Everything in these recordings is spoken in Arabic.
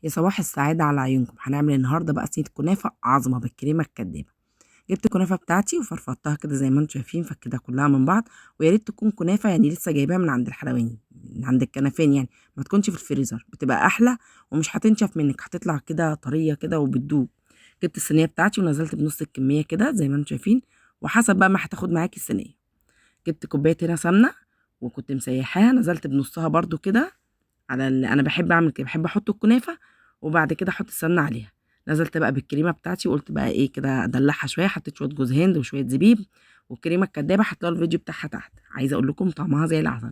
يا صباح السعادة على عيونكم. هنعمل النهاردة بقى صينية كنافة عظمة بالكريمة الكدابة. جبت الكنافة بتاعتي وفرفضتها كده زي ما انتم شايفين، فكده كلها من بعض. ويا ريت تكون كنافة يعني لسه جايباها من عند الحلواني، من عند الكنافين يعني، ما تكونش في الفريزر، بتبقى احلى ومش هتنشف منك، هتطلع كده طرية كده وبتدوب. جبت الصينية بتاعتي ونزلت بنص الكمية كده زي ما انتم شايفين، وحسب بقى ما هتاخد معاكي الصينية. جبت كوباية هنا سمنة وكنت مسيحاها، نزلت بنصها برضو كده على انا بحب اعمل كده، بحب احط الكنافه وبعد كده احط السمنه عليها. نزلت بقى بالكريمه بتاعتي وقلت بقى ايه كده ادلعها شويه، حطيت شويه جوز هند وشويه زبيب والكريمه الكدابه، هتلاقوا الفيديو بتاعها تحت، عايزه اقول لكم طعمها زي العسل.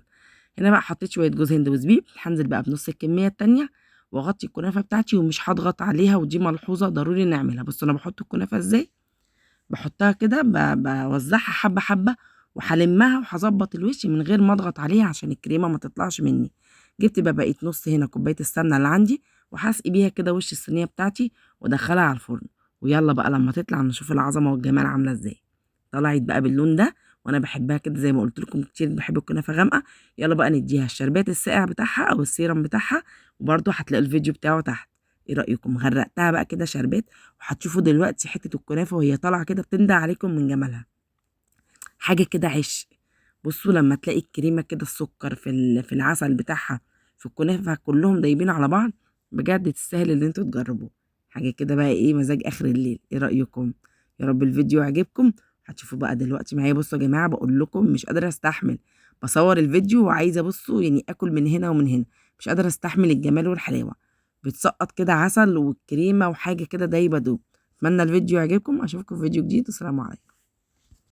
هنا بقى حطيت شويه جوز هند وزبيب، هنزل بقى بنص الكميه التانيه واغطي الكنافه بتاعتي ومش هضغط عليها، ودي ملحوظه ضروري نعملها. بصوا انا بحط الكنافه ازاي، بحطها كده بوزعها حبه حبه وهلمها وهظبط الوش من غير ما اضغط عليها عشان الكريمه ما تطلعش مني. جبت بقى بقيت نص هنا كوبايه السمنه اللي عندي وهسقي بيها كده وش الصينيه بتاعتي وادخلها على الفرن. ويلا بقى لما تطلع نشوف العظمه والجمال عامله ازاي. طلعت بقى باللون ده وانا بحبها كده زي ما قلت لكم كتير، بحب الكنافه غامقه. يلا بقى نديها الشربات الساقع بتاعها او السيرم بتاعها، وبرده هتلاقوا الفيديو بتاعه تحت. ايه رايكم؟ غرقتها بقى كده شربات، وهتشوفوا دلوقتي حته الكنافه وهي طالعه كده بتندع عليكم من جمالها، حاجه كده عشق. بصوا لما تلاقي الكريمه كده السكر في العسل بتاعها في الكنافه كلهم دايبين على بعض، بجد تستاهل ان انتوا تجربوه. حاجه كده بقى ايه، مزاج اخر الليل. ايه رايكم؟ يا رب الفيديو يعجبكم. هتشوفوا بقى دلوقتي معايا. بصوا يا جماعه بقول لكم مش قادره استحمل، بصور الفيديو وعايزه بصوا يعني اكل من هنا ومن هنا، مش قادره استحمل الجمال والحلاوه. بتسقط كده عسل والكريمه وحاجه كده دايبه دوب. اتمنى الفيديو يعجبكم، اشوفكم في فيديو جديد، والسلام عليكم.